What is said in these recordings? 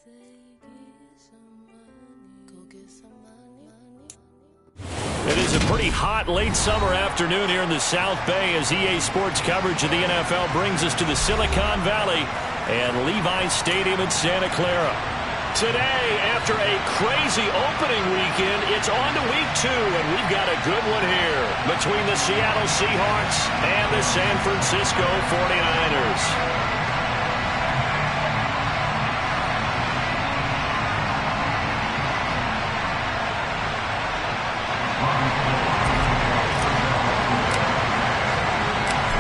It is a pretty hot late summer afternoon here in the South Bay as EA Sports coverage of the NFL brings us to the Silicon Valley and Levi's Stadium in Santa Clara. Today, after a crazy opening weekend, it's on to week 2, and we've got a good one here between the Seattle Seahawks and the San Francisco 49ers.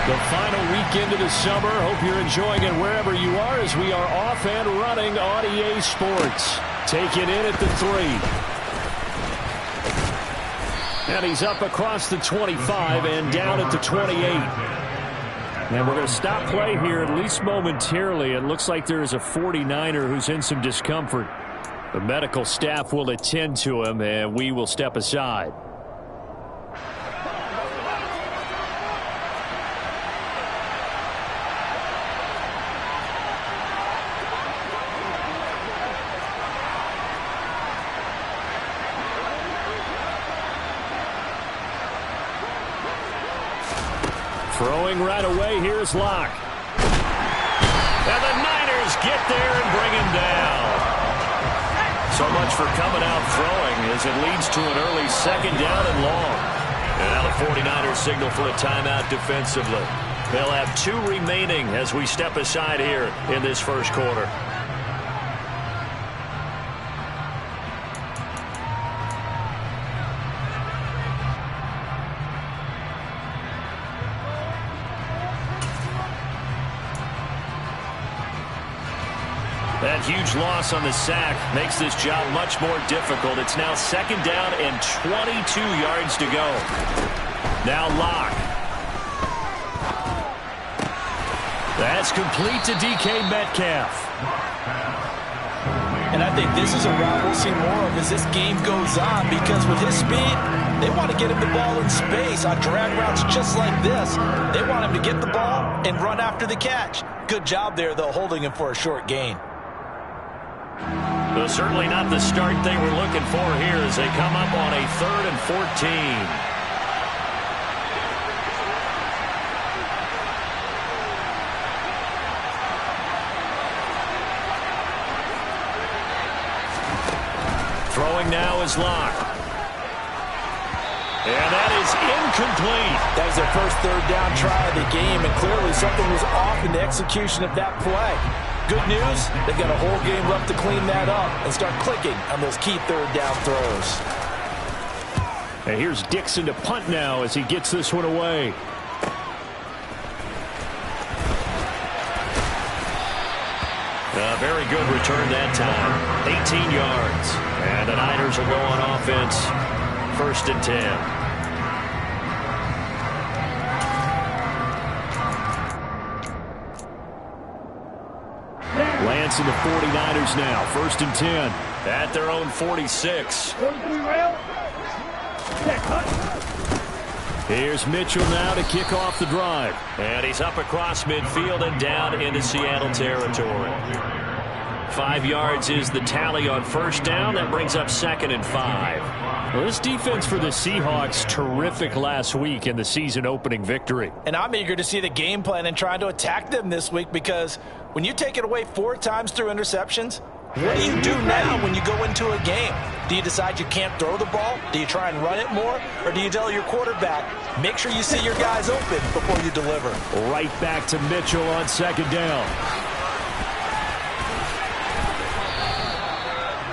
The final weekend of the summer. Hope you're enjoying it wherever you are as we are off and running on EA Sports. Take it in at the 3. And he's up across the 25 and down at the 28. And we're going to stop play here, at least momentarily. It looks like there is a 49er who's in some discomfort. The medical staff will attend to him, and we will step aside. Throwing right away, here's Locke. And the Niners get there and bring him down. So much for coming out throwing as it leads to an early second down and long. And now the 49ers signal for a timeout defensively. They'll have 2 remaining as we step aside here in this first quarter. That huge loss on the sack makes this job much more difficult. It's now second down and 22 yards to go. Now Locke. That's complete to DK Metcalf. And I think this is a route we'll see more of as this game goes on, because with his speed, they want to get him the ball in space on drag routes just like this. They want him to get the ball and run after the catch. Good job there, though, holding him for a short gain. Well, certainly not the start they were looking for here as they come up on a 3rd and 14. Throwing now is Locke. And that is incomplete. That was their first 3rd down try of the game, and clearly something was off in the execution of that play. Good news, they've got a whole game left to clean that up and start clicking on those key 3rd down throws. And here's Dixon to punt now as he gets this one away. A very good return that time. 18 yards. And the Niners will go on offense. 1st and 10. Lance and the 49ers now. 1st and 10. At their own 46. Here's Mitchell now to kick off the drive. And he's up across midfield and down into Seattle territory. 5 yards is the tally on 1st down. That brings up 2nd and 5. Well, this defense for the Seahawks, terrific last week in the season-opening victory. And I'm eager to see the game plan and trying to attack them this week, because when you take it away 4 times through interceptions, what do you do now when you go into a game? Do you decide you can't throw the ball? Do you try and run it more? Or do you tell your quarterback, make sure you see your guys open before you deliver? Right back to Mitchell on 2nd down.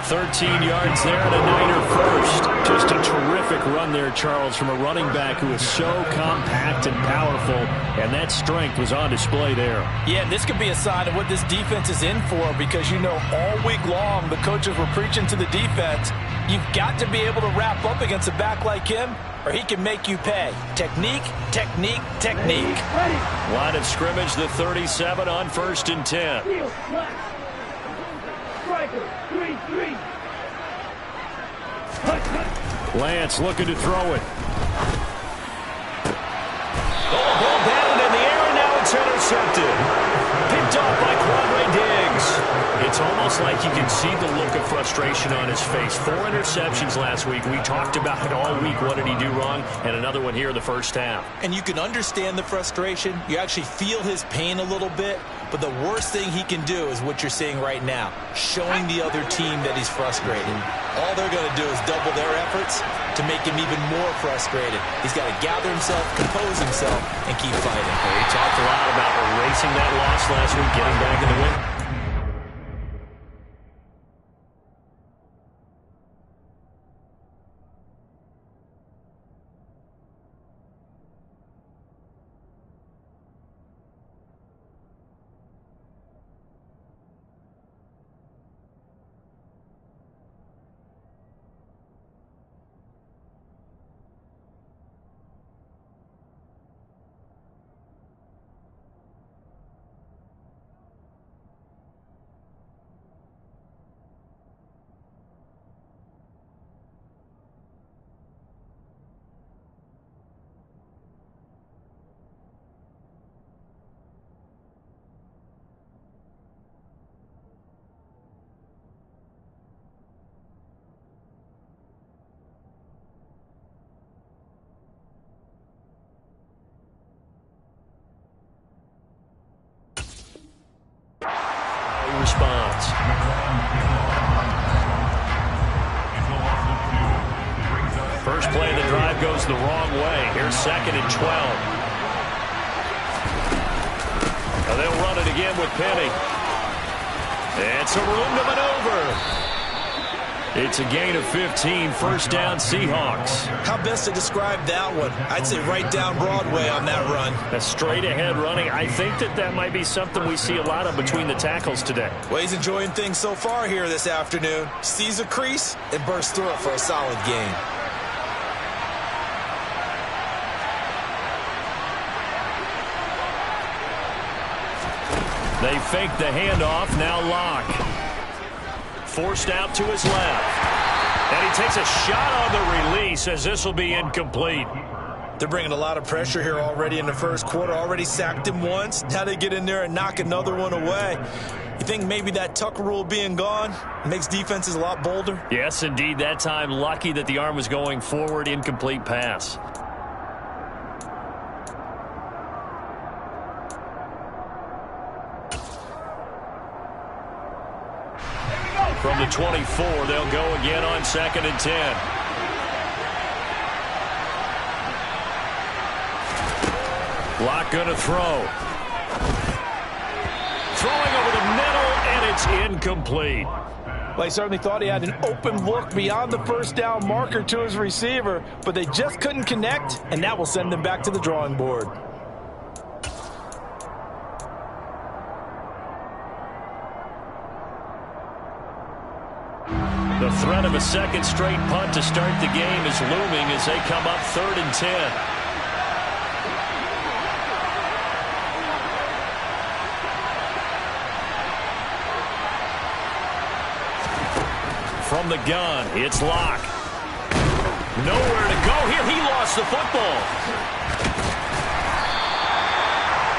13 yards there and a Niner first. Just a terrific run there, Charles, from a running back who is so compact and powerful, and that strength was on display there. Yeah, this could be a sign of what this defense is in for, because you know all week long the coaches were preaching to the defense, you've got to be able to wrap up against a back like him, or he can make you pay. Technique, technique, technique. Line of scrimmage, the 37 on 1st and 10. Lance looking to throw it. Ball batted in the air, and now it's intercepted. Picked off by Quandre Diggs. It's almost almost like you can see the look of frustration on his face. 4 interceptions last week. We talked about it all week. What did he do wrong? And another one here in the first half. And you can understand the frustration. You actually feel his pain a little bit. But the worst thing he can do is what you're seeing right now, showing the other team that he's frustrated. All they're going to do is double their efforts to make him even more frustrated. He's got to gather himself, compose himself, and keep fighting. He talked a lot about erasing that loss last week, getting back in the win. Response. First play of the drive goes the wrong way. Here's 2nd and 12. Now they'll run it again with Penny. It's a room to maneuver. It's a gain of 15, first down Seahawks. How best to describe that one? I'd say right down Broadway on that run. A straight ahead running. I think that might be something we see a lot of between the tackles today. Well, he's enjoying things so far here this afternoon. Sees a crease and bursts through it for a solid gain. They fake the handoff, now Locke. Forced out to his left. And he takes a shot on the release as this will be incomplete. They're bringing a lot of pressure here already in the first quarter. Already sacked him once. Now they get in there and knock another one away. You think maybe that Tucker rule being gone makes defenses a lot bolder? Yes, indeed. That time, lucky that the arm was going forward. Incomplete pass. From the 24, they'll go again on 2nd and 10. Locke going to throw. Throwing over the middle, and it's incomplete. Well, he certainly thought he had an open look beyond the first down marker to his receiver, but they just couldn't connect, and that will send them back to the drawing board. The threat of a second straight punt to start the game is looming as they come up 3rd and 10. From the gun, it's Locke. Nowhere to go here. He lost the football.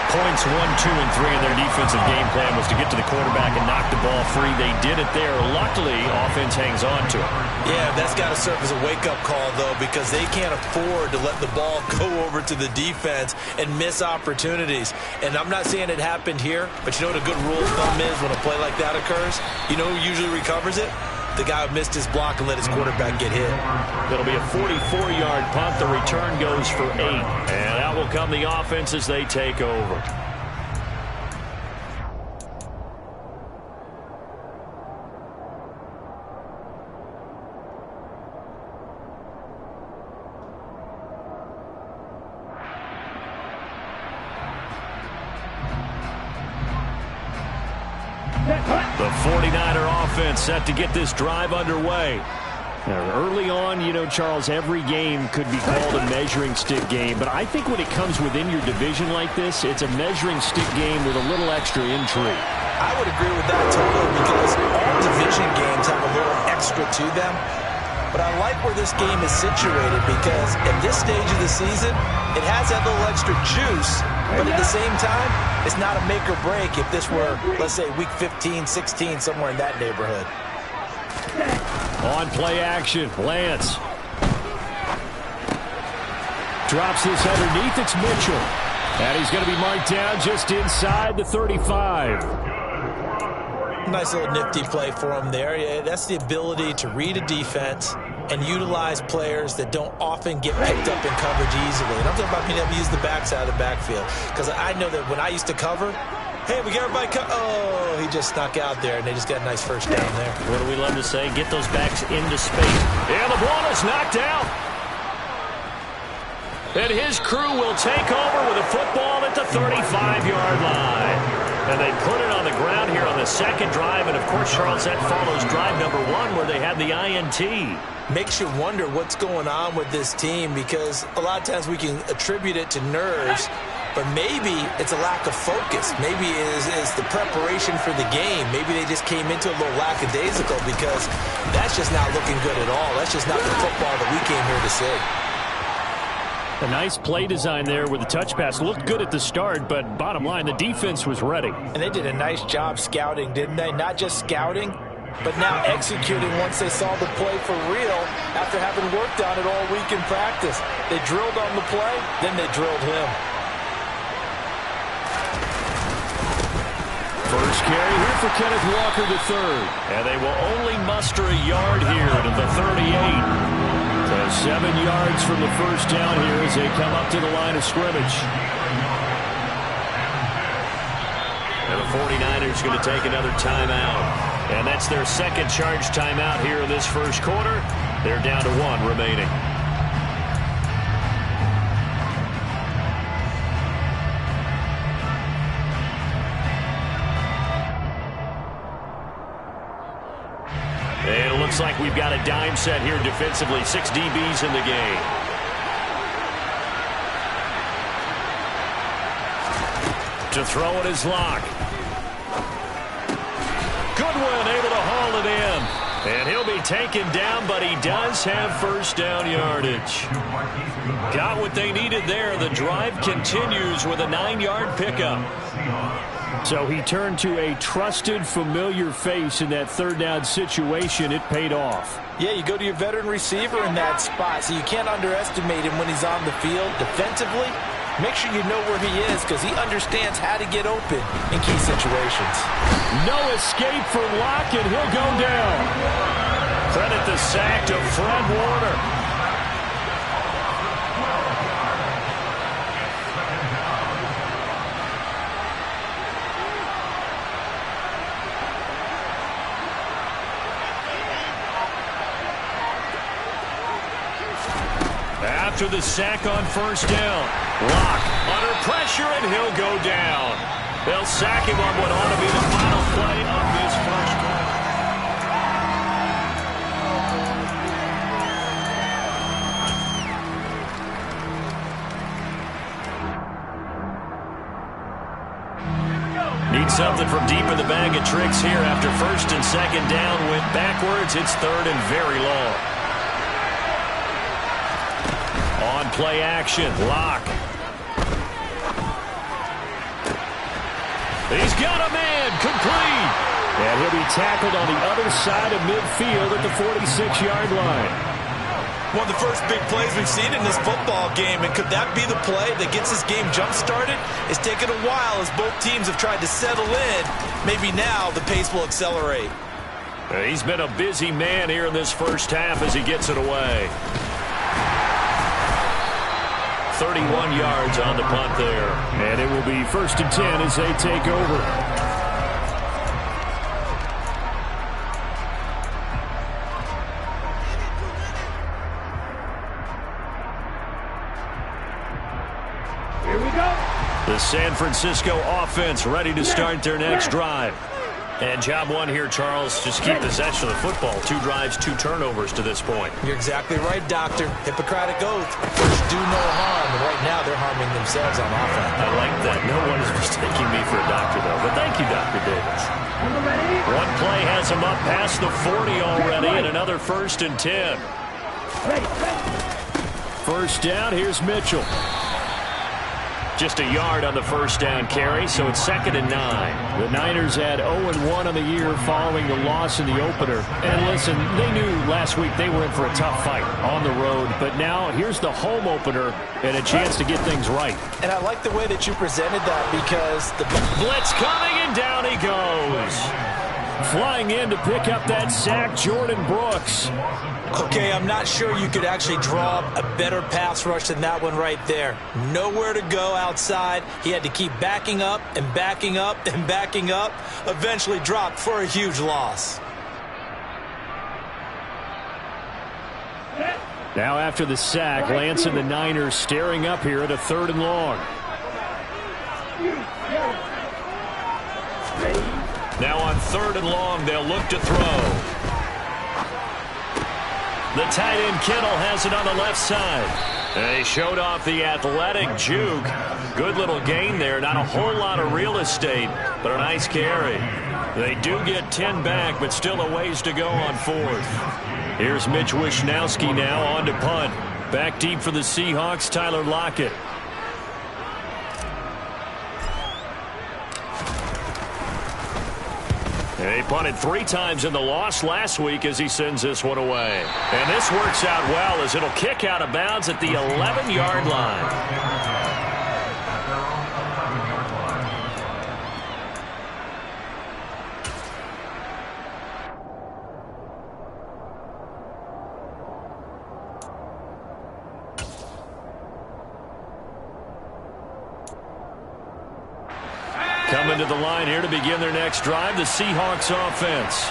Points 1, 2, and 3 in their defensive game plan was to get to the quarterback and knock the ball free. They did it there. Luckily, offense hangs on to it. Yeah, that's got to serve as a wake-up call, though, because they can't afford to let the ball go over to the defense and miss opportunities. And I'm not saying it happened here, but you know what a good rule of thumb is when a play like that occurs? You know who usually recovers it? The guy who missed his block and let his quarterback get hit. It'll be a 44-yard punt. The return goes for 8. And out will come the offense as they take over. The 49er offense set to get this drive underway. Now, early on, you know, Charles, every game could be called a measuring stick game, but I think when it comes within your division like this, it's a measuring stick game with a little extra intrigue. I would agree with that totally, because all division games have a little extra to them. But I like where this game is situated because at this stage of the season, it has that little extra juice, but at the same time, It's not a make or break if this were, let's say, week 15, 16, somewhere in that neighborhood. On play action, Lance. Drops this underneath, it's Mitchell. And he's going to be marked down just inside the 35. Nice little nifty play for him there. Yeah, that's the ability to read a defense and utilize players that don't often get picked up in coverage easily. And I'm talking about being able to use the backside of the backfield. Because I know that when I used to cover, hey, we got everybody oh, he just snuck out there, and they just got a nice first down there. What do we love to say? Get those backs into space. And the ball is knocked out. And his crew will take over with a football at the 35-yard line. And they put it on the ground here on the second drive. And, of course, Charles, that follows drive number 1 where they had the INT. Makes you wonder what's going on with this team, because a lot of times we can attribute it to nerves, but maybe it's a lack of focus. Maybe it's the preparation for the game. Maybe they just came into a little lackadaisical, because that's just not looking good at all. That's just not the football that we came here to see. A nice play design there with the touch pass. Looked good at the start, but bottom line, the defense was ready. And they did a nice job scouting, didn't they? Not just scouting, but now executing once they saw the play for real after having worked on it all week in practice. They drilled on the play, then they drilled him. First carry here for Kenneth Walker III. And they will only muster a yard here to the 38. So 7 yards from the first down here as they come up to the line of scrimmage. And the 49ers going to take another timeout. And that's their second charge timeout here in this first quarter. They're down to 1 remaining. And it looks like we've got a dime set here defensively. 6 DBs in the game. To throw it is Locke. Goodwin able to haul it in. And he'll be taken down, but he does have first down yardage. Got what they needed there. The drive continues with a 9-yard pickup. So he turned to a trusted, familiar face in that third down situation. It paid off. Yeah, you go to your veteran receiver in that spot, so you can't underestimate him when he's on the field defensively. Make sure you know where he is, because he understands how to get open in key situations. No escape for Locke, and he'll go down. Credit the sack to Fred Warner. After the sack on first down, Locke under pressure, and he'll go down. They'll sack him on what ought to be the final play of this first quarter. Need something from deep in the bag of tricks here after first and second down went backwards. It's third and very long. On play action, Locke. He's got a man, complete. And he'll be tackled on the other side of midfield at the 46-yard line. One of the first big plays we've seen in this football game, and could that be the play that gets this game jump-started? It's taken a while as both teams have tried to settle in. Maybe now the pace will accelerate. He's been a busy man here in this first half as he gets it away. 31 yards on the punt there. And it will be first and 10 as they take over. Here we go. The San Francisco offense ready to start their next drive. And job one here, Charles, just keep possession of the football. 2 drives, 2 turnovers to this point. You're exactly right, Doctor. Hippocratic oath. First, do no harm. And right now, they're harming themselves on offense. I like that. No one is mistaking me for a doctor, though. But thank you, Dr. Davis. One play has him up past the 40 already, and another first and 10. First down, here's Mitchell. Just a yard on the first down carry, so it's 2nd and 9. The Niners had 0-1 on the year following the loss in the opener. And listen, they knew last week they were in for a tough fight on the road. But now here's the home opener and a chance to get things right. And I like the way that you presented that because the blitz coming and down he goes. Flying in to pick up that sack, Jordan Brooks. Okay, I'm not sure you could actually draw up a better pass rush than that one right there. Nowhere to go outside. He had to keep backing up and backing up and backing up. Eventually dropped for a huge loss. Now after the sack, Lance and the Niners staring up here at a 3rd and long. Now on 3rd and long, they'll look to throw. The tight end Kittle has it on the left side. They showed off the athletic juke. Good little gain there. Not a whole lot of real estate, but a nice carry. They do get 10 back, but still a ways to go on 4th. Here's Mitch Wishnowski now on to punt. Back deep for the Seahawks, Tyler Lockett. He punted 3 times in the loss last week as he sends this one away. And this works out well as it'll kick out of bounds at the 11-yard line. Coming to the line here to begin their next drive, the Seahawks offense.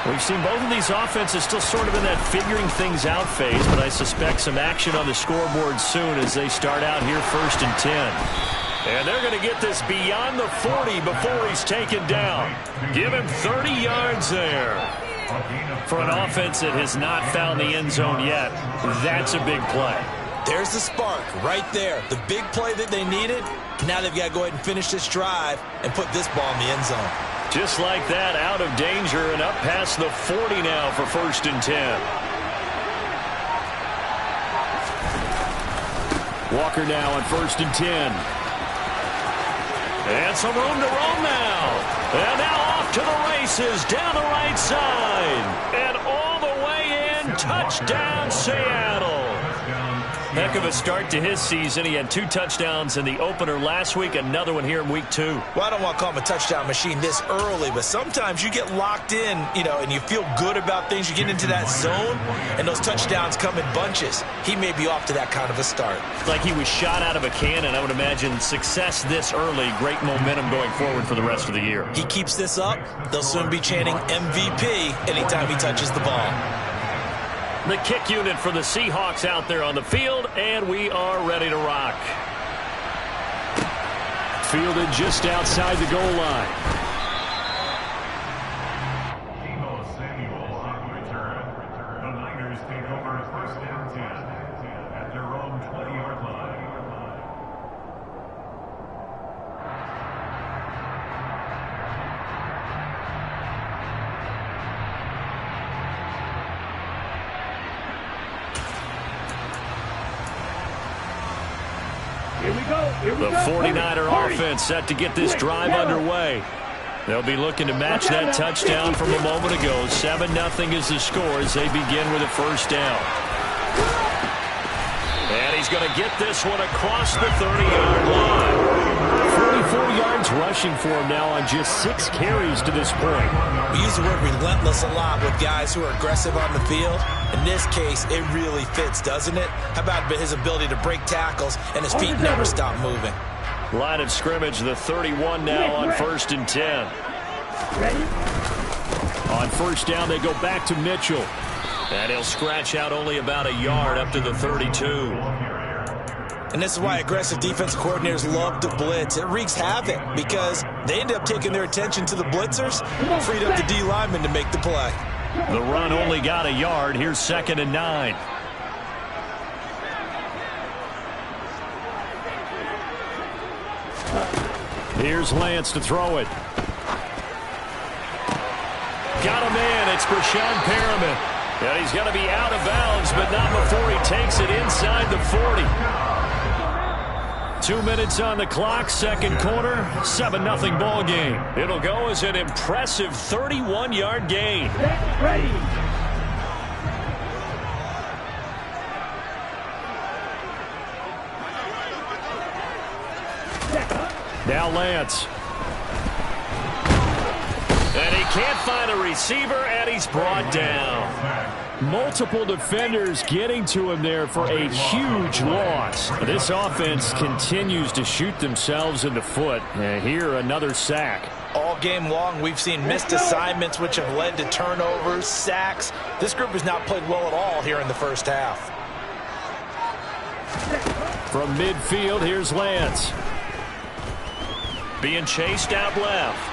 We've seen both of these offenses still sort of in that figuring things out phase, but I suspect some action on the scoreboard soon as they start out here 1st and 10. And they're going to get this beyond the 40 before he's taken down. Give him 30 yards there. For an offense that has not found the end zone yet, that's a big play. There's the spark right there. The big play that they needed. Now they've got to go ahead and finish this drive and put this ball in the end zone. Just like that, out of danger and up past the 40 now for 1st and 10. Walker now on 1st and 10. And some room to roam now. And now off to the races down the right side. And all the way in. Touchdown, Seattle. Heck of a start to his season. He had 2 touchdowns in the opener last week, another one here in week 2. Well, I don't want to call him a touchdown machine this early, but sometimes you get locked in, and you feel good about things. You get into that zone, and those touchdowns come in bunches. He may be off to that kind of a start. Like he was shot out of a cannon. I would imagine success this early, great momentum going forward for the rest of the year. He keeps this up, they'll soon be chanting MVP anytime he touches the ball. The kick unit for the Seahawks out there on the field, and we are ready to rock. Fielded just outside the goal line. The 49er offense set to get this drive underway. They'll be looking to match that touchdown from a moment ago. 7-0 is the score as they begin with a first down. And he's going to get this one across the 30-yard line. 44 yards rushing for him now on just 6 carries to this point. We use the word relentless a lot with guys who are aggressive on the field. In this case, it really fits, doesn't it? How about his ability to break tackles and his feet never stop moving? Line of scrimmage, the 31 now on 1st and 10. On first down, they go back to Mitchell. And he'll scratch out only about a yard up to the 32. And this is why aggressive defensive coordinators love to blitz. It wreaks havoc because they end up taking their attention to the blitzers, freed up the D lineman to make the play. The run only got a yard. Here's 2nd and 9. Here's Lance to throw it. Got a man. It's Brashon Perriman. And he's going to be out of bounds, but not before he takes it inside the 40. 2 minutes on the clock, second quarter, 7-0 ball game. It'll go as an impressive 31-yard gain. Ready. Now Lance. And he can't find a receiver, and he's brought down. Multiple defenders getting to him there for a huge loss. This offense continues to shoot themselves in the foot. And here, another sack. All game long, we've seen missed assignments, which have led to turnovers, sacks. This group has not played well at all here in the first half. From midfield, here's Lance. Being chased out left.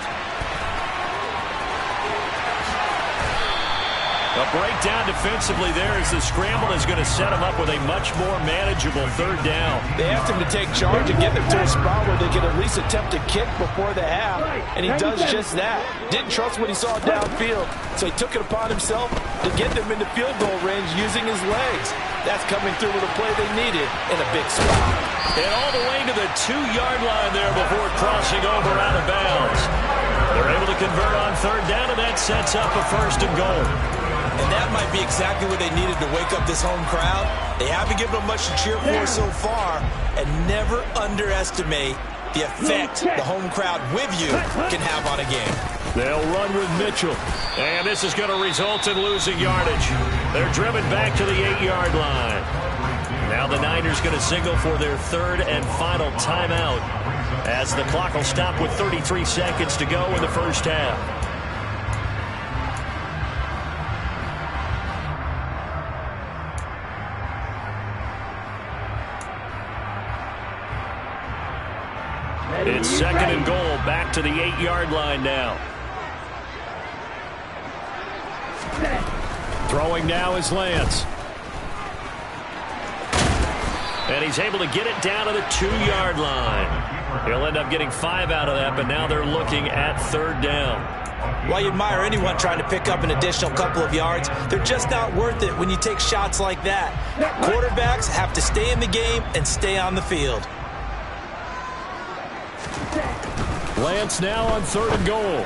A breakdown defensively there as the scramble is going to set him up with a much more manageable third down. They asked him to take charge and get them to a spot where they could at least attempt to kick before the half, and he does just that. Didn't trust what he saw downfield, so he took it upon himself to get them into field goal range using his legs. That's coming through with a play they needed in a big spot. And all the way to the 2-yard line there before crossing over out of bounds. They're able to convert on third down, and that sets up a 1st and goal. And that might be exactly what they needed to wake up this home crowd. They haven't given them much to cheer for so far, and never underestimate the effect the home crowd with you can have on a game. They'll run with Mitchell. And this is going to result in losing yardage. They're driven back to the 8-yard line. Now the Niners going to signal for their 3rd and final timeout as the clock will stop with 33 seconds to go in the first half. It's 2nd and goal, back to the 8-yard line now. Throwing now is Lance. And he's able to get it down to the 2-yard line. He'll end up getting 5 out of that, but now they're looking at 3rd down. While you admire anyone trying to pick up an additional couple of yards, they're just not worth it when you take shots like that. Quarterbacks have to stay in the game and stay on the field. Lance now on 3rd and goal.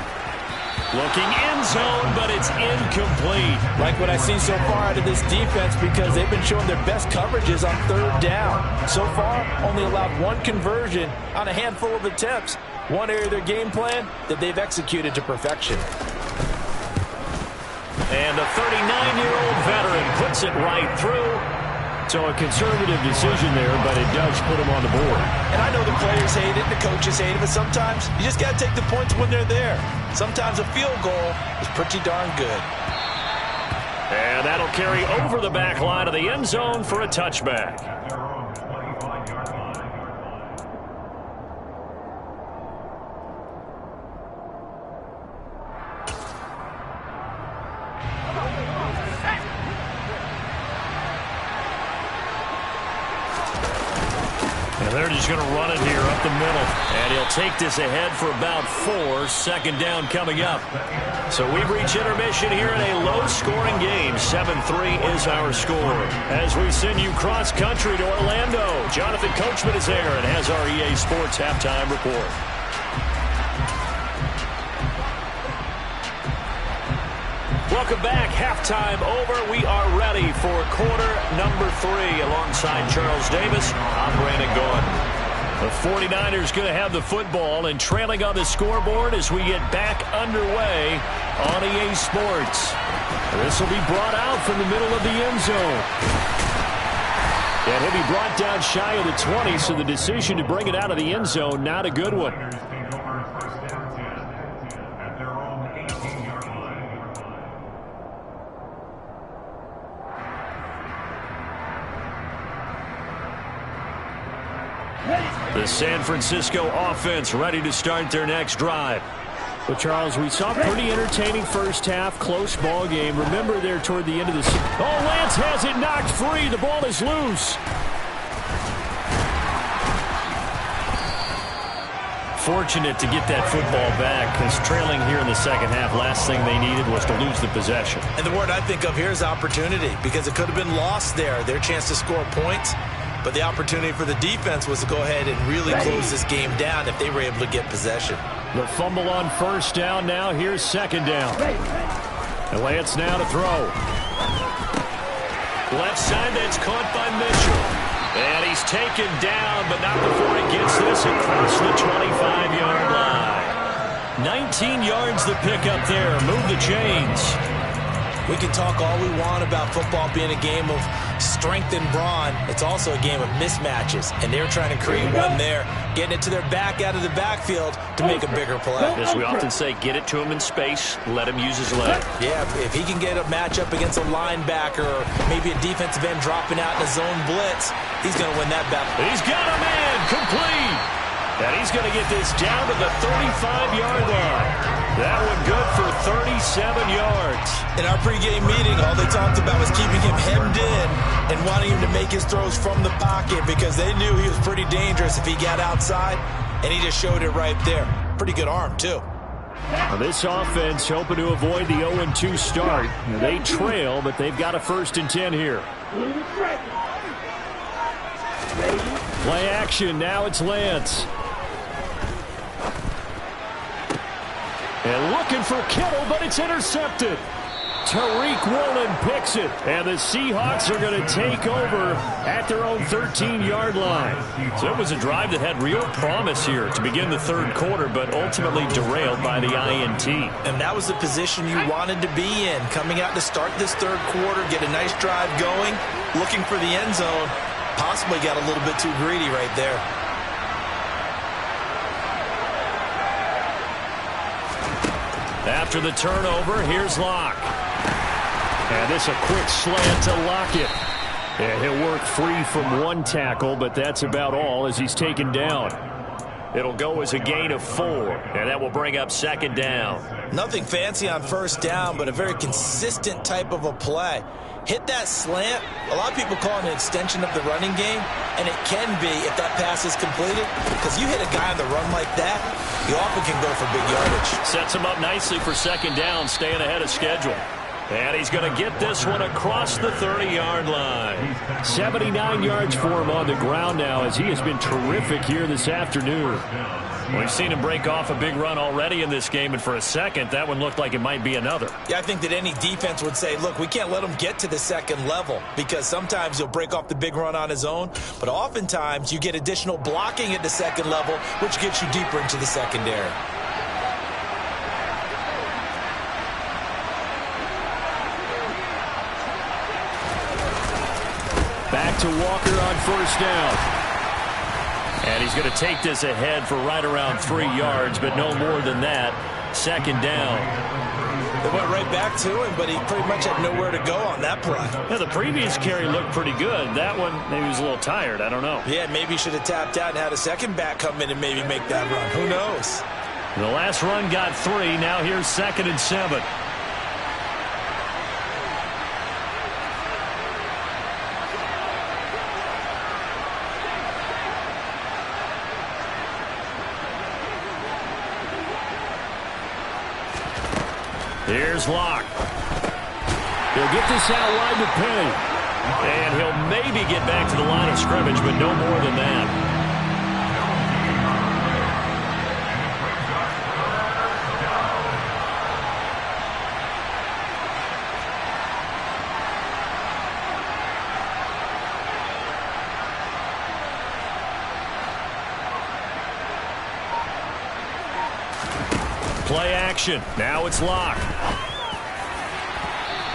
Looking end zone, but it's incomplete. Like what I've seen so far out of this defense, because they've been showing their best coverages on 3rd down. So far, only allowed 1 conversion on a handful of attempts. One area of their game plan that they've executed to perfection. And a 39-year-old veteran puts it right through. So a conservative decision there, but it does put him on the board. And I know the players hate it, the coaches hate it, but sometimes you just got to take the points when they're there. Sometimes a field goal is pretty darn good. And that'll carry over the back line of the end zone for a touchback. And they're just going to run it here up the middle. And he'll take this ahead for about 4. 2nd down coming up. So we've reached intermission here in a low-scoring game. 7-3 is our score. As we send you cross-country to Orlando, Jonathan Coachman is there and has our EA Sports halftime report. Welcome back. Halftime over. We are ready for quarter number 3. Alongside Charles Davis, I'm Brandon Gordon. The 49ers going to have the football and trailing on the scoreboard as we get back underway on EA Sports. This will be brought out from the middle of the end zone. And he'll be brought down shy of the 20, so the decision to bring it out of the end zone, not a good one. The San Francisco offense ready to start their next drive. Well, Charles, we saw a pretty entertaining first half, close ball game. Remember there toward the end of the season. Oh, Lance has it knocked free. The ball is loose. Fortunate to get that football back, because trailing here in the second half, last thing they needed was to lose the possession. And the word I think of here is opportunity, because it could have been lost there. Their chance to score points. But the opportunity for the defense was to go ahead and really close this game down if they were able to get possession. The fumble on first down now. Here's second down. And Lance now to throw. Left side, that's caught by Mitchell. And he's taken down, but not before he gets this across the 25-yard line. 19 yards the pickup there. Move the chains. We can talk all we want about football being a game of strength and brawn. It's also a game of mismatches, and they're trying to create one there, getting it to their back out of the backfield to make a bigger play. As we often say, get it to him in space, let him use his leg. Yeah, if he can get a matchup against a linebacker or maybe a defensive end dropping out in a zone blitz, he's going to win that battle. He's got a man complete. And he's going to get this down to the 35-yard line. That one good for 37 yards. In our pregame meeting, all they talked about was keeping him hemmed in and wanting him to make his throws from the pocket because they knew he was pretty dangerous if he got outside, and he just showed it right there. Pretty good arm, too. Now this offense hoping to avoid the 0-2 start. They trail, but they've got a 1st and 10 here. Play action. Now it's Lance. And looking for Kittle, but it's intercepted. Tariq Woolen picks it. And the Seahawks are going to take over at their own 13-yard line. So it was a drive that had real promise here to begin the third quarter, but ultimately derailed by the INT. And that was the position you wanted to be in. Coming out to start this third quarter, get a nice drive going, looking for the end zone. Possibly got a little bit too greedy right there. After the turnover, here's Locke. And this a quick slant to Lockett. And he'll work free from one tackle, but that's about all as he's taken down. It'll go as a gain of 4, and that will bring up second down. Nothing fancy on first down, but a very consistent type of a play. Hit that slant. A lot of people call it an extension of the running game, and it can be if that pass is completed, because you hit a guy on the run like that, you often can go for big yardage. Sets him up nicely for second down, staying ahead of schedule. And he's going to get this one across the 30-yard line. 79 yards for him on the ground now as he has been terrific here this afternoon. We've seen him break off a big run already in this game, and for a second, that one looked like it might be another. Yeah, I think that any defense would say, look, we can't let him get to the second level because sometimes he'll break off the big run on his own, but oftentimes you get additional blocking at the second level, which gets you deeper into the secondary. Back to Walker on first down. And he's going to take this ahead for right around 3 yards, but no more than that. Second down. They went right back to him, but he pretty much had nowhere to go on that play. Yeah, the previous carry looked pretty good. That one, maybe he was a little tired. I don't know. Yeah, maybe he should have tapped out and had a second back come in and maybe make that run. Who knows? The last run got 3. Now here's 2nd and 7. Here's Locke. He'll get this out wide to Penny. And he'll maybe get back to the line of scrimmage, but no more than that. Play action. Now it's Locke.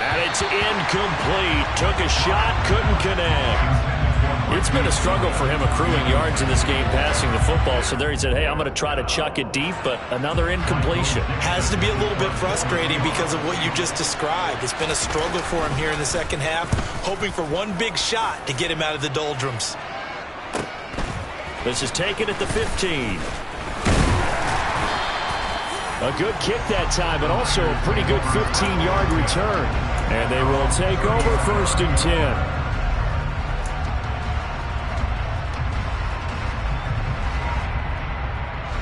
And it's incomplete. Took a shot, couldn't connect. It's been a struggle for him accruing yards in this game passing the football. So there he said, hey, I'm going to try to chuck it deep, but another incompletion. Has to be a little bit frustrating because of what you just described. It's been a struggle for him here in the second half, hoping for one big shot to get him out of the doldrums. This is taken at the 15. A good kick that time, but also a pretty good 15-yard return. And they will take over 1st and 10.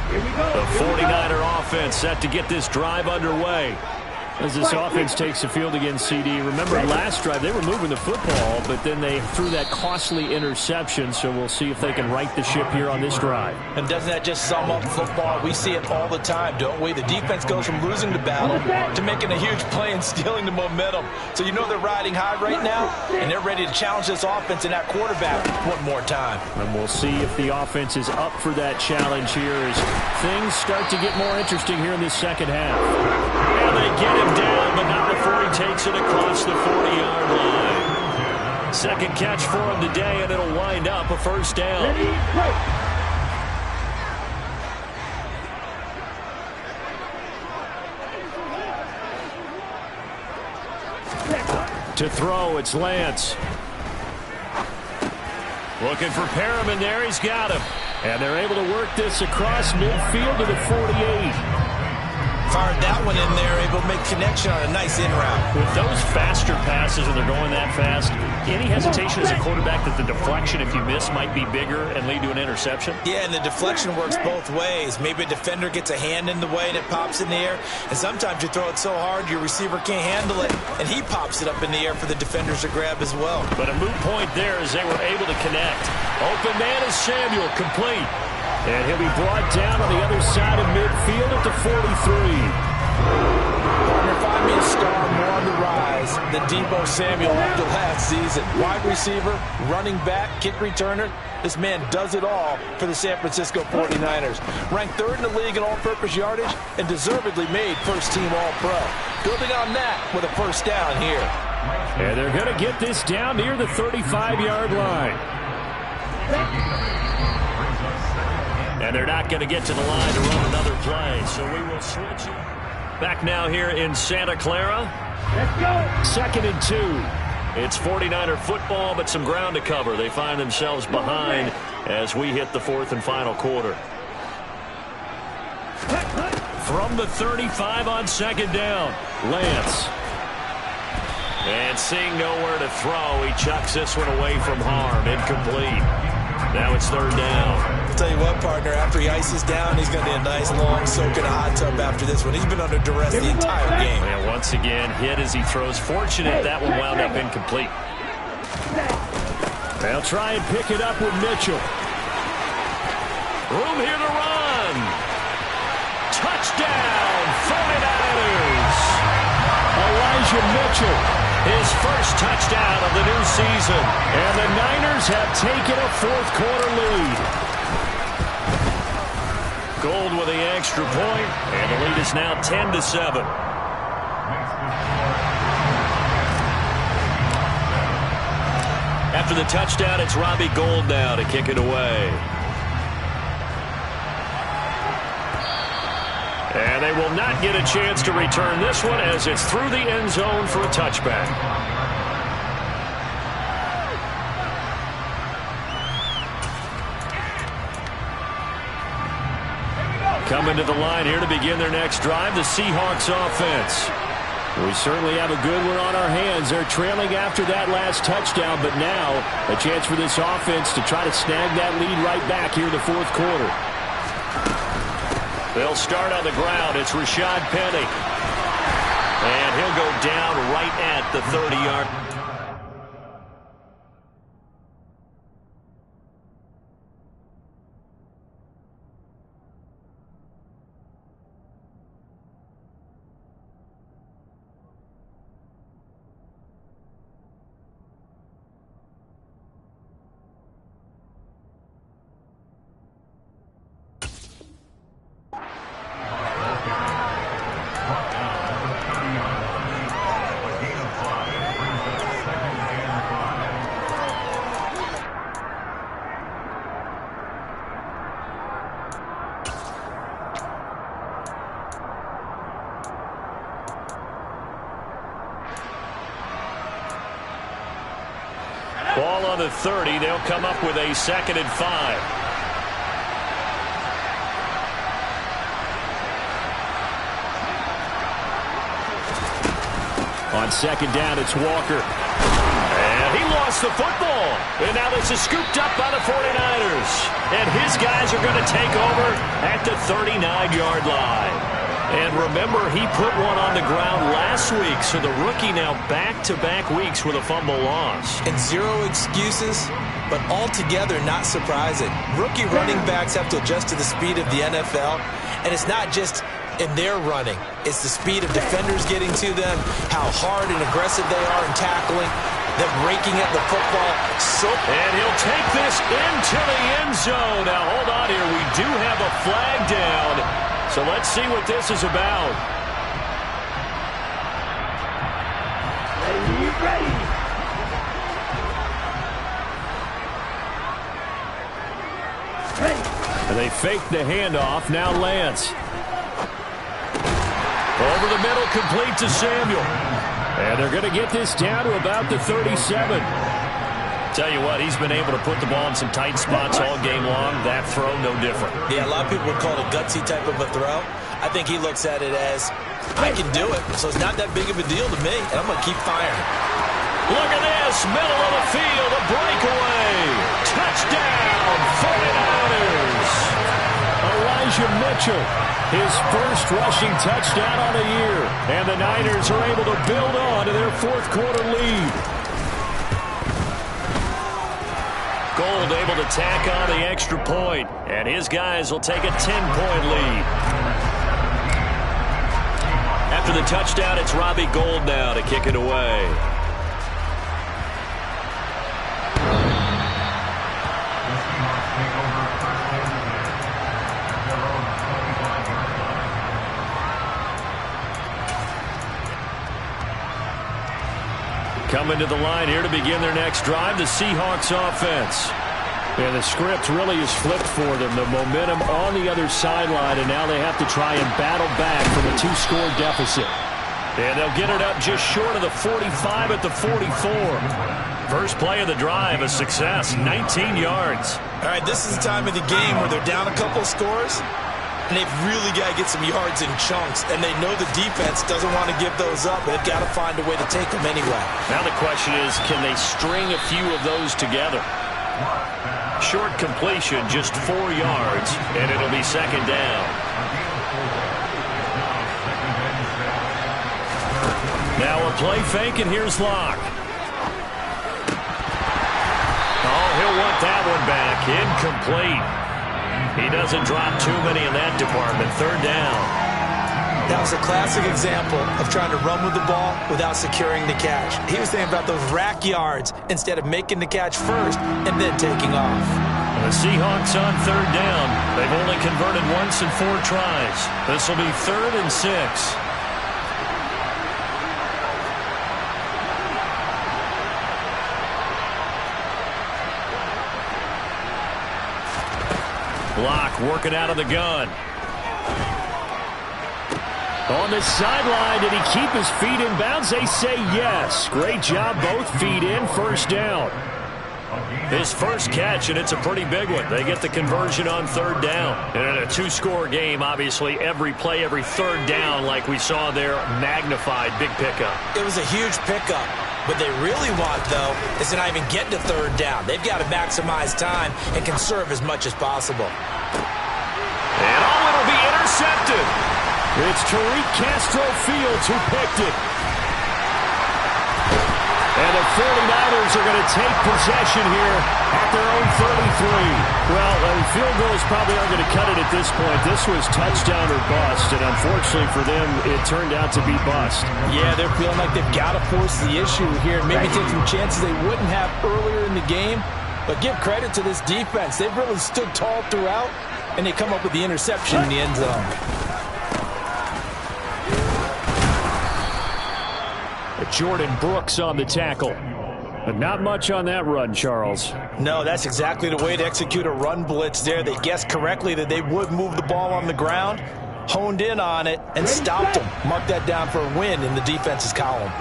Here we go. The 49er offense set to get this drive underway. As this offense takes the field against CD. Remember, last drive, they were moving the football, but then they threw that costly interception, so we'll see if they can right the ship here on this drive. And doesn't that just sum up football? We see it all the time, don't we? The defense goes from losing the battle to making a huge play and stealing the momentum. So you know they're riding high right now, and they're ready to challenge this offense and that quarterback one more time. And we'll see if the offense is up for that challenge here as things start to get more interesting here in this second half. And they get him down, but not before he takes it across the 40-yard line. Second catch for him today, and it'll wind up a first down. To throw, it's Lance. Looking for Perriman there. He's got him. And they're able to work this across midfield to the 48. Fired that one in there, able to make connection on a nice in route. With those faster passes and they're going that fast, any hesitation as a quarterback that the deflection, if you miss, might be bigger and lead to an interception? Yeah, and the deflection works both ways. Maybe a defender gets a hand in the way and it pops in the air. And sometimes you throw it so hard your receiver can't handle it, and he pops it up in the air for the defenders to grab as well. But a moot point there as they were able to connect. Open man is Samuel, complete. And he'll be brought down on the other side of midfield at the 43. Partner, find me a star more on the rise than Deebo Samuel after last season. Wide receiver, running back, kick returner. This man does it all for the San Francisco 49ers. Ranked third in the league in all-purpose yardage and deservedly made first-team All-Pro. Building on that with a first down here. And they're going to get this down near the 35-yard line. And they're not going to get to the line to run another play, so we will switch it. Back now here in Santa Clara. Let's go. 2nd and 2. It's 49er football, but some ground to cover. They find themselves behind as we hit the fourth and final quarter. From the 35 on second down, Lance. And seeing nowhere to throw, he chucks this one away from harm. Incomplete. Now it's third down. I'll tell you what, partner, after he ices down, he's going to be a nice long soak in a hot tub after this one. He's been under duress the entire game. And once again, hit as he throws. Fortunate that one wound up incomplete. They'll try and pick it up with Mitchell. Room here to run. Touchdown, 49ers. Elijah Mitchell. His first touchdown of the new season. And the Niners have taken a fourth-quarter lead. Gold with the extra point, and the lead is now 10-7. After the touchdown, it's Robbie Gould now to kick it away. And they will not get a chance to return this one as it's through the end zone for a touchback. Coming to the line here to begin their next drive, the Seahawks offense. We certainly have a good one on our hands. They're trailing after that last touchdown, but now a chance for this offense to try to snag that lead right back here in the fourth quarter. They'll start on the ground. It's Rashad Penny. And he'll go down right at the 30-yard. Ball on the 30. They'll come up with a 2nd and 5. On second down, it's Walker. And he lost the football. And now this is scooped up by the 49ers. And his guys are going to take over at the 39-yard line. And remember, he put one on the ground last week, so the rookie now back-to-back weeks with a fumble loss. And zero excuses, but altogether not surprising. Rookie running backs have to adjust to the speed of the NFL, and it's not just in their running. It's the speed of defenders getting to them, how hard and aggressive they are in tackling, them raking at the football. And he'll take this into the end zone. Now, hold on here. We do have a flag down. So let's see what this is about. Ready. And they fake the handoff. Now Lance. Over the middle, complete to Samuel. And they're going to get this down to about the 37. Tell you what, he's been able to put the ball in some tight spots all game long. That throw, no different. Yeah, a lot of people would call it a gutsy type of a throw. I think he looks at it as, I can do it, so it's not that big of a deal to me, and I'm going to keep firing. Look at this, middle of the field, a breakaway. Touchdown, 49ers. Elijah Mitchell, his first rushing touchdown on the year. And the Niners are able to build on to their fourth quarter lead. Gold able to tack on the extra point, and his guys will take a 10-point lead. After the touchdown, it's Robbie Gould now to kick it away. Coming to the line here to begin their next drive, the Seahawks offense. And the script really is flipped for them. The momentum on the other sideline, and now they have to try and battle back from a 2-score deficit. And they'll get it up just short of the 45 at the 44. First play of the drive, a success, 19 yards. All right, this is the time of the game where they're down a couple scores, and they've really got to get some yards in chunks, and they know the defense doesn't want to give those up, but they've got to find a way to take them anyway. Now the question is, can they string a few of those together? Short completion, just 4 yards, and it'll be second down. Now a play fake, and here's Locke. Oh, he'll want that one back. Incomplete. He doesn't drop too many in that department. Third down. That was a classic example of trying to run with the ball without securing the catch. He was thinking about those rack yards instead of making the catch first and then taking off. And the Seahawks on third down. They've only converted once in 4 tries. This will be 3rd and 6. Block working out of the gun. On the sideline, did he keep his feet in bounds? They say yes. Great job, both feet in, first down. His first catch, and it's a pretty big one. They get the conversion on third down. And in a 2-score game, obviously, every play, every third down, like we saw there, magnified, big pickup. It was a huge pickup. What they really want, though, is to not even get to third down. They've got to maximize time and conserve as much as possible. And it'll be intercepted. It's Tariq Castro Fields who picked it. And the 49ers are going to take possession here at their own 33. Well, field goals probably aren't going to cut it at this point. This was touchdown or bust, and unfortunately for them, it turned out to be bust. Yeah, they're feeling like they've got to force the issue here. Maybe take some chances they wouldn't have earlier in the game. But give credit to this defense. They've really stood tall throughout, and they come up with the interception in the end zone. Jordan Brooks on the tackle. But not much on that run, Charles. No, that's exactly the way to execute a run blitz there. They guessed correctly that they would move the ball on the ground, honed in on it, and stopped them. Mark that down for a win in the defense's column.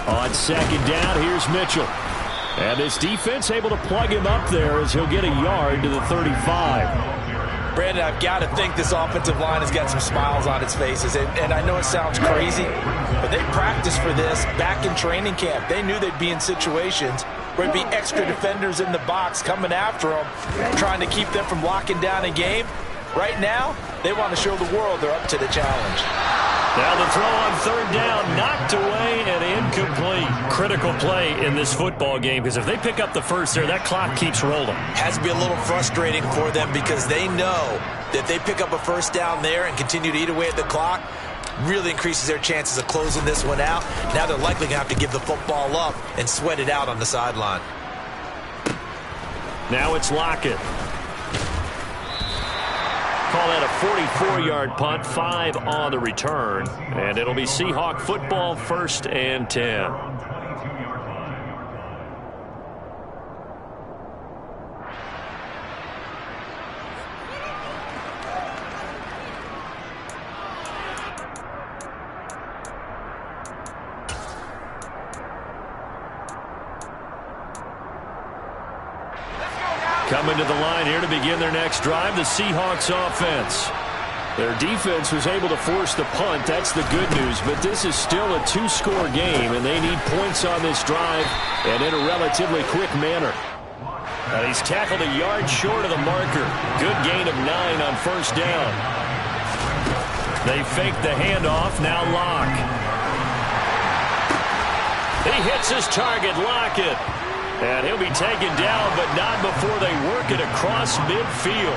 On second down, here's Mitchell. And this defense able to plug him up there as he'll get a yard to the 35. Brandon, I've got to think this offensive line has got some smiles on its faces. And I know it sounds crazy, but they practiced for this back in training camp. They knew they'd be in situations where there'd be extra defenders in the box coming after them, trying to keep them from locking down a game. Right now, they want to show the world they're up to the challenge. Now the throw on third down, knocked away and incomplete. Critical play in this football game, because if they pick up the first there, that clock keeps rolling. Has to be a little frustrating for them because they know that they pick up a first down there and continue to eat away at the clock, really increases their chances of closing this one out. Now they're likely going to have to give the football up and sweat it out on the sideline. Now it's Lockett. Call that a 44-yard punt, 5 on the return. And it'll be Seahawk football, 1st and 10. Coming to the line here to begin their next drive, the Seahawks offense. Their defense was able to force the punt. That's the good news. But this is still a 2-score game, and they need points on this drive and in a relatively quick manner. He's tackled a yard short of the marker. Good gain of 9 on first down. They fake the handoff. Now Locke. He hits his target, Lockett. And he'll be taken down, but not before they work it across midfield.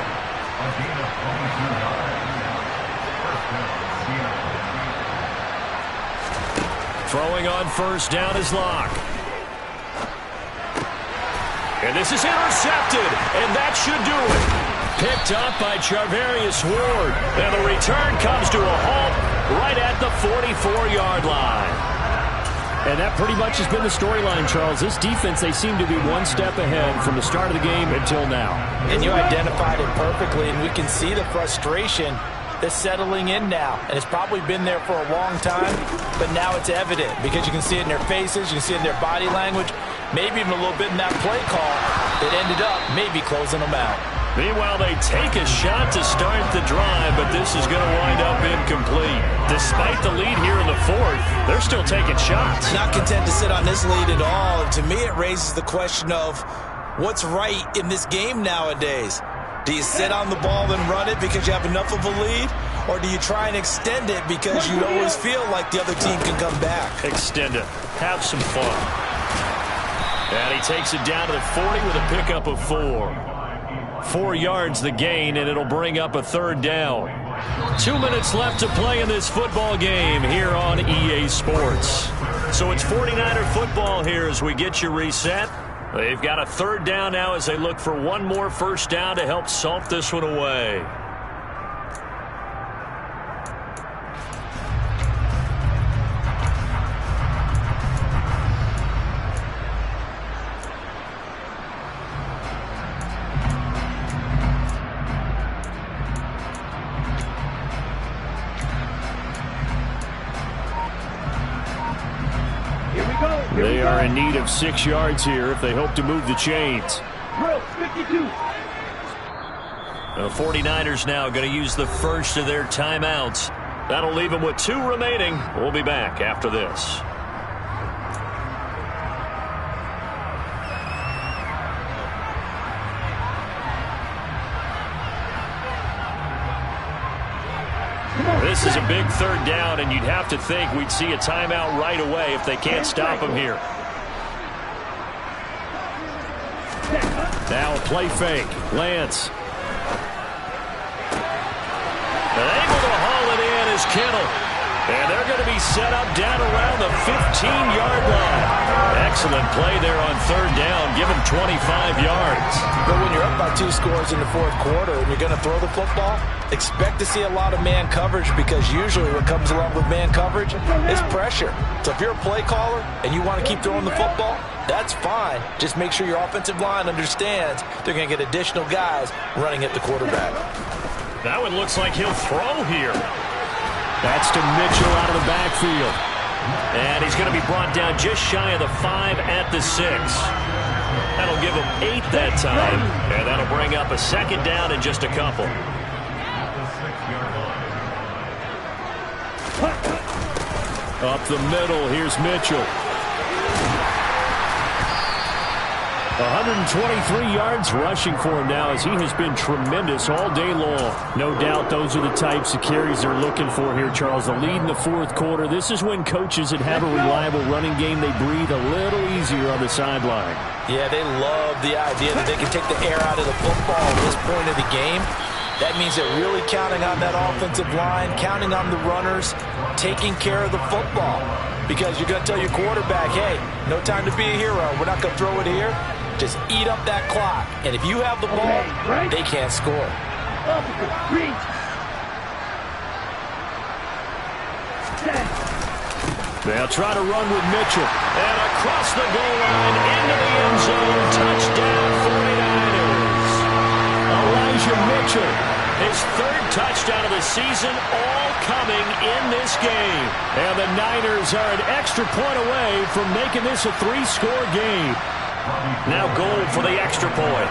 Throwing on first down is Locke. And this is intercepted, and that should do it. Picked up by Charvarius Ward. And the return comes to a halt right at the 44-yard line. And that pretty much has been the storyline, Charles. This defense, they seem to be one step ahead from the start of the game until now. And you identified it perfectly, and we can see the frustration that's settling in now. And it's probably been there for a long time, but now it's evident because you can see it in their faces, you can see it in their body language, maybe even a little bit in that play call that ended up maybe closing them out. Meanwhile, they take a shot to start the drive, but this is going to wind up incomplete. Despite the lead here in the 4th, they're still taking shots. Not content to sit on this lead at all. And to me, it raises the question of what's right in this game nowadays. Do you sit on the ball and run it because you have enough of a lead? Or do you try and extend it because you always feel like the other team can come back? Extend it. Have some fun. And he takes it down to the 40 with a pickup of 4. 4 yards the gain, and it'll bring up a third down. 2 minutes left to play in this football game here on EA Sports. So it's 49er football here as we get you reset. They've got a third down now as they look for one more first down to help salt this one away. They are in need of 6 yards here if they hope to move the chains. The 49ers now going to use the first of their timeouts. That'll leave them with 2 remaining. We'll be back after this. This is a big third down, and you'd have to think we'd see a timeout right away if they can't stop him here. Now a play fake. Lance. And able to haul it in is Kittle. And they're going to be set up down around the 15-yard line. Excellent play there on third down. Give them 25 yards. But when you're up by 2 scores in the 4th quarter and you're going to throw the football, expect to see a lot of man coverage because usually what comes along with man coverage is pressure. So if you're a play caller and you want to keep throwing the football, that's fine. Just make sure your offensive line understands they're going to get additional guys running at the quarterback. That one looks like he'll throw here. That's to Mitchell out of the backfield. And he's going to be brought down just shy of the 5 at the 6. That'll give him 8 that time. And that'll bring up a second down in just a couple. Up the middle, here's Mitchell. 123 yards rushing for him now as he has been tremendous all day long. No doubt those are the types of carries they're looking for here, Charles. The lead in the fourth quarter. This is when coaches that have a reliable running game, they breathe a little easier on the sideline. Yeah, they love the idea that they can take the air out of the football at this point of the game. That means they're really counting on that offensive line, counting on the runners, taking care of the football. Because you're going to tell your quarterback, hey, no time to be a hero. We're not going to throw it here. Just eat up that clock. And if you have the ball, they can't score. They'll try to run with Mitchell. And across the goal line, into the end zone, touchdown 49ers. Elijah Mitchell. His third touchdown of the season, all coming in this game. And the Niners are an extra point away from making this a 3-score game. Now goal for the extra point.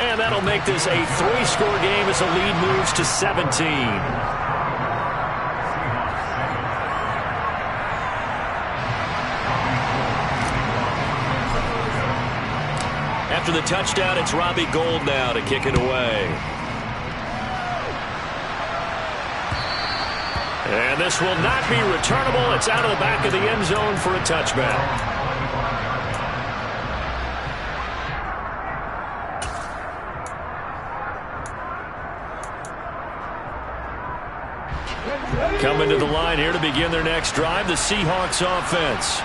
And that'll make this a 3-score game as the lead moves to 17. After the touchdown, it's Robbie Gould now to kick it away. And this will not be returnable. It's out of the back of the end zone for a touchback. Coming to the line here to begin their next drive, the Seahawks offense.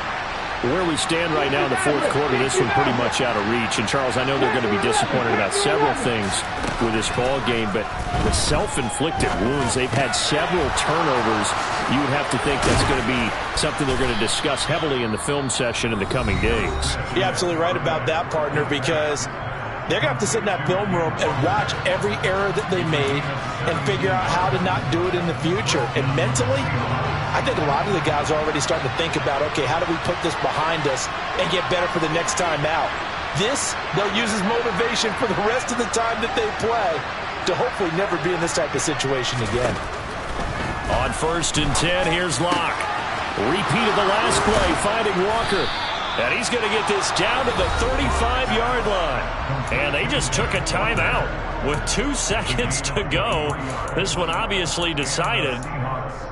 Where we stand right now in the fourth quarter, this one pretty much out of reach. And, Charles, I know they're going to be disappointed about several things with this ball game, but the self-inflicted wounds, they've had several turnovers. You would have to think that's going to be something they're going to discuss heavily in the film session in the coming days. You're absolutely right about that, partner, because they're going to have to sit in that film room and watch every error that they made and figure out how to not do it in the future. And mentally, I think a lot of the guys are already starting to think about, okay, how do we put this behind us and get better for the next time out? This, they'll use as motivation for the rest of the time that they play to hopefully never be in this type of situation again. On 1st and 10, here's Locke. Repeat of the last play, finding Walker. And he's going to get this down to the 35-yard line. And they just took a timeout with 2 seconds to go. This one obviously decided.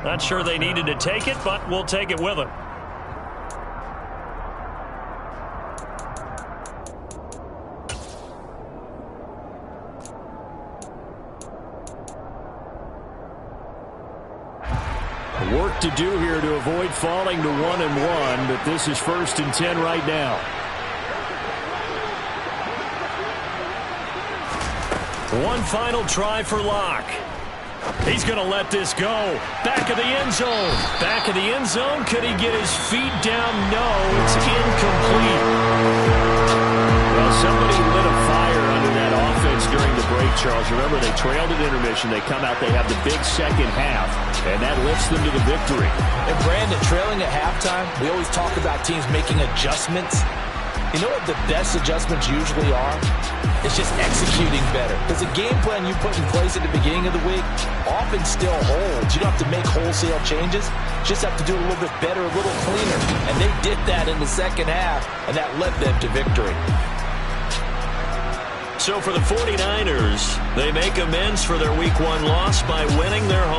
Not sure they needed to take it, but we'll take it with them. Work to do here to avoid falling to 1-1, but this is 1st and 10 right now. One final try for Locke. He's going to let this go. Back of the end zone. Back of the end zone. Could he get his feet down? No, it's incomplete. Well, somebody lit a fire under that offense during the break, Charles. Remember, they trailed at intermission. They come out, they have the big second half, and that lifts them to the victory. And Brandon, trailing at halftime, we always talk about teams making adjustments. You know what the best adjustments usually are? It's just executing better. Because the game plan you put in place at the beginning of the week often still holds. You don't have to make wholesale changes. You just have to do it a little bit better, a little cleaner. And they did that in the second half, and that led them to victory. So for the 49ers, they make amends for their Week 1 loss by winning their home.